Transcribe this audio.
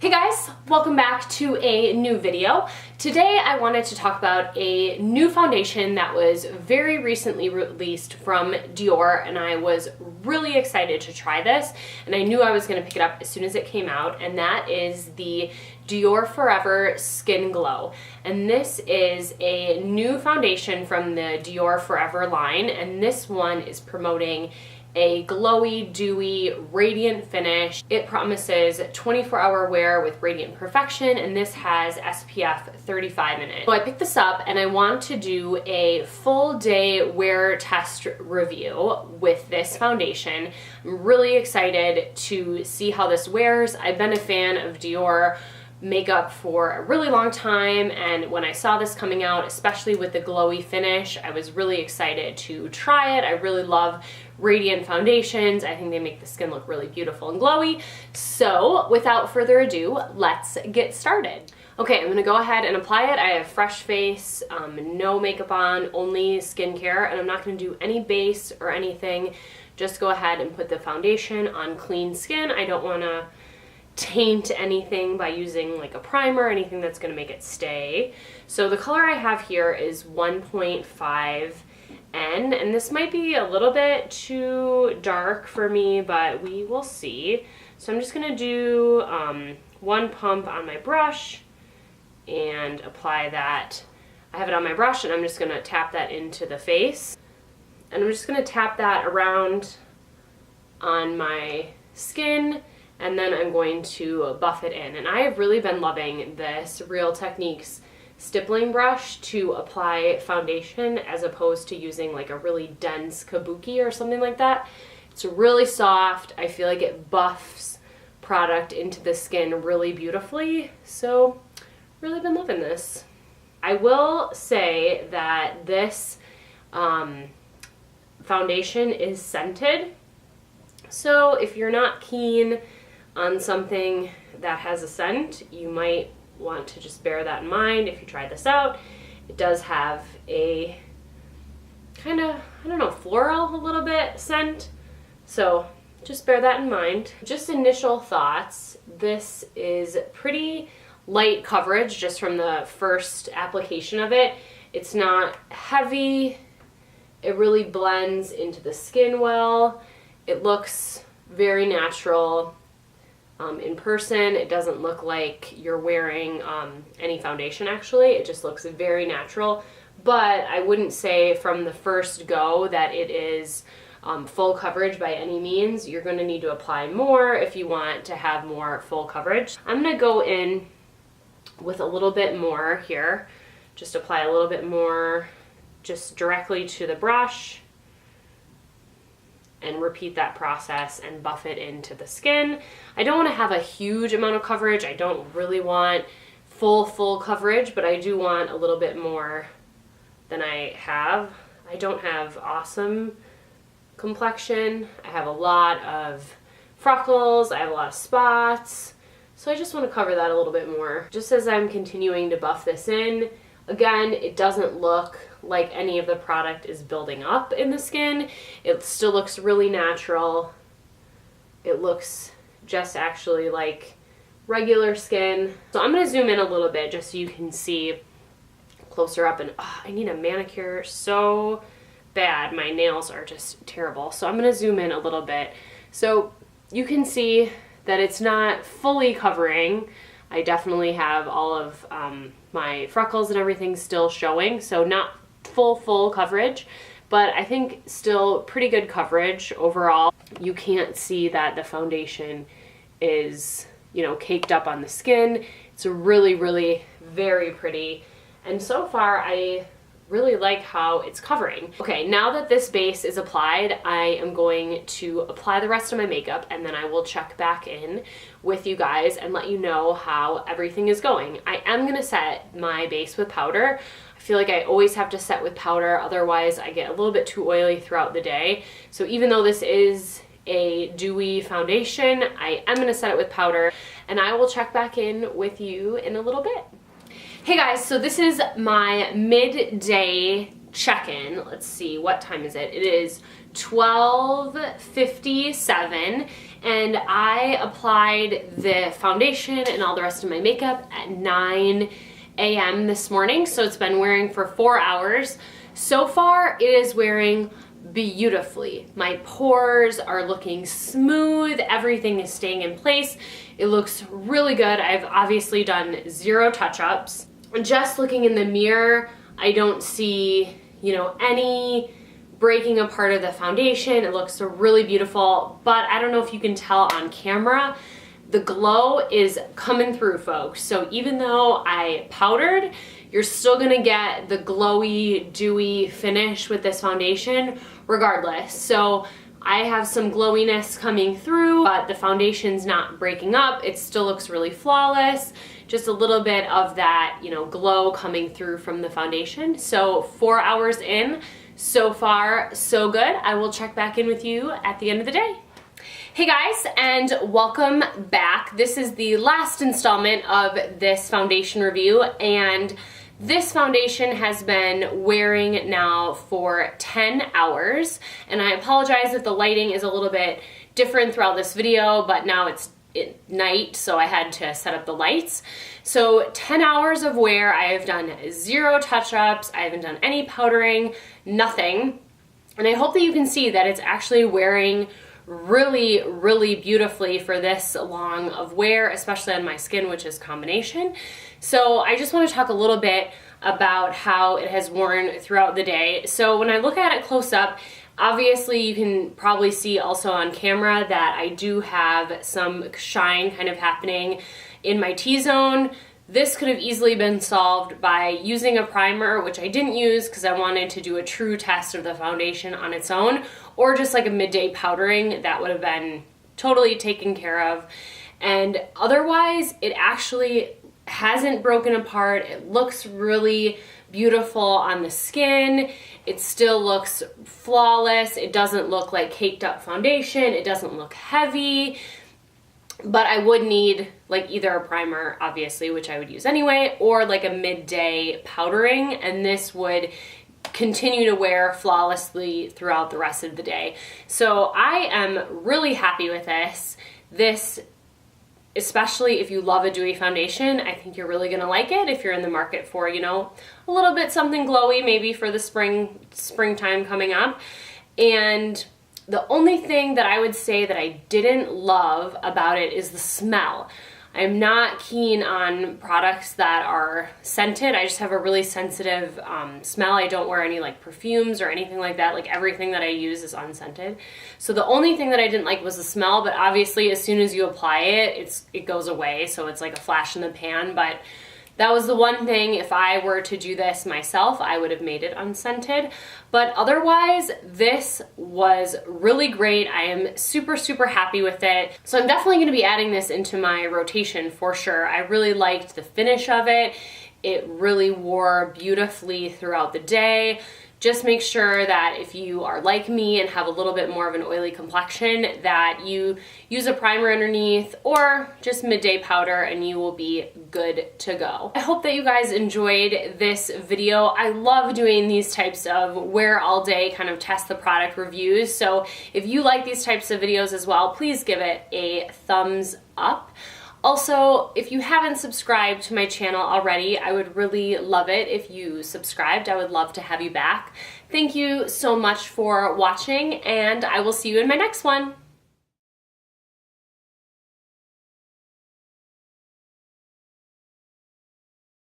Hey guys, welcome back to a new video. Today I wanted to talk about a new foundation that was very recently released from Dior, and I was really excited to try this, and I knew I was going to pick it up as soon as it came out, and that is the Dior Forever Skin Glow. And this is a new foundation from the Dior Forever line, and this one is promoting a glowy, dewy, radiant finish. It promises 24-hour wear with radiant perfection, and this has SPF 35 in it. So I picked this up and I want to do a full day wear test review with this foundation. I'm really excited to see how this wears. I've been a fan of Dior makeup for a really long time, and when I saw this coming out, especially with the glowy finish, I was really excited to try it. I really love radiant foundations. I think they make the skin look really beautiful and glowy. So without further ado, let's get started. Okay, I'm gonna go ahead and apply it. I have fresh face, no makeup on, only skincare, and I'm not gonna do any base or anything. Just go ahead and put the foundation on clean skin. I don't wanna taint anything by using like a primer or anything that's going to make it stay. So the color I have here is 1.5N, and this might be a little bit too dark for me, but we will see. So I'm just going to do one pump on my brush and apply that. I have it on my brush and I'm just going to tap that into the face, and I'm just going to tap that around on my skin, and then I'm going to buff it in. And I have really been loving this Real Techniques stippling brush to apply foundation as opposed to using like a really dense kabuki or something like that. It's really soft. I feel like it buffs product into the skin really beautifully. So really been loving this. I will say that this foundation is scented. So if you're not keen on something that has a scent, you might want to just bear that in mind if you try this out. It does have a kind of, I don't know, floral a little bit scent, so just bear that in mind. Just initial thoughts, this is pretty light coverage just from the first application of it. It's not heavy, it really blends into the skin well, it looks very natural. In person, it doesn't look like you're wearing any foundation actually. It just looks very natural, but I wouldn't say from the first go that it is full coverage by any means. You're going to need to apply more if you want to have more full coverage. I'm going to go in with a little bit more here. Just apply a little bit more just directly to the brush, and repeat that process and buff it into the skin. I don't want to have a huge amount of coverage. I don't really want full coverage, but I do want a little bit more than I have. I don't have awesome complexion. I have a lot of freckles. I have a lot of spots. So I just want to cover that a little bit more. Just as I'm continuing to buff this in, again, it doesn't look like any of the product is building up in the skin. It still looks really natural. It looks just actually like regular skin. So I'm going to zoom in a little bit just so you can see closer up, and I need a manicure so bad. My nails are just terrible. So I'm going to zoom in a little bit. So you can see that it's not fully covering. I definitely have all of my freckles and everything still showing, so not full coverage, but I think still pretty good coverage overall. You can't see that the foundation is, you know, caked up on the skin. It's really very pretty, and so far I really like how it's covering. Okay, now that this base is applied, I am going to apply the rest of my makeup, and then I will check back in with you guys and let you know how everything is going. I am gonna set my base with powder. I feel like I always have to set with powder, otherwise I get a little bit too oily throughout the day. So even though this is a dewy foundation, I am gonna set it with powder, and I will check back in with you in a little bit. Hey guys, so this is my midday check-in. Let's see, what time is it? It is 12:57, and I applied the foundation and all the rest of my makeup at 9 a.m. this morning, so it's been wearing for 4 hours. So far, it is wearing beautifully. My pores are looking smooth, everything is staying in place. It looks really good. I've obviously done 0 touch-ups. Just looking in the mirror, I don't see, any breaking apart of the foundation. It looks really beautiful, but I don't know if you can tell on camera, the glow is coming through, folks. So even though I powdered, you're still gonna get the glowy, dewy finish with this foundation regardless. So I have some glowiness coming through, but the foundation's not breaking up. It still looks really flawless. Just a little bit of that, glow coming through from the foundation. So 4 hours in, so far, so good. I will check back in with you at the end of the day. Hey guys, and welcome back. This is the last installment of this foundation review, and this foundation has been wearing now for 10 hours, and I apologize if the lighting is a little bit different throughout this video, but now it's night, so I had to set up the lights. So 10 hours of wear. I have done 0 touch-ups. I haven't done any powdering, nothing. And I hope that you can see that it's actually wearing really, really beautifully for this long of wear, especially on my skin, which is combination. So I just want to talk a little bit about how it has worn throughout the day. So when I look at it close up, obviously you can probably see also on camera that I do have some shine kind of happening in my T-zone. This could have easily been solved by using a primer, which I didn't use because I wanted to do a true test of the foundation on its own, or just like a midday powdering. That would have been totally taken care of. And otherwise, it actually hasn't broken apart. It looks really beautiful on the skin. It still looks flawless. It doesn't look like caked up foundation. It doesn't look heavy. But I would need like either a primer, obviously, which I would use anyway, or like a midday powdering, and this would continue to wear flawlessly throughout the rest of the day. So I am really happy with this. This, especially if you love a dewy foundation, I think you're really gonna like it if you're in the market for, a little bit something glowy, maybe for the springtime coming up. And the only thing that I would say that I didn't love about it is the smell. I'm not keen on products that are scented. I just have a really sensitive smell. I don't wear any like perfumes or anything like that. Like everything that I use is unscented. So the only thing that I didn't like was the smell, but obviously as soon as you apply it, it goes away. So it's like a flash in the pan, but that was the one thing. If I were to do this myself, I would have made it unscented. But otherwise, this was really great. I am super, super happy with it. So I'm definitely going to be adding this into my rotation for sure. I really liked the finish of it. It really wore beautifully throughout the day. Just make sure that if you are like me and have a little bit more of an oily complexion, that you use a primer underneath or just midday powder and you will be good to go. I hope that you guys enjoyed this video. I love doing these types of wear all day kind of test the product reviews. So if you like these types of videos as well, please give it a thumbs up. Also, if you haven't subscribed to my channel already, I would really love it if you subscribed. I would love to have you back. Thank you so much for watching, and I will see you in my next one.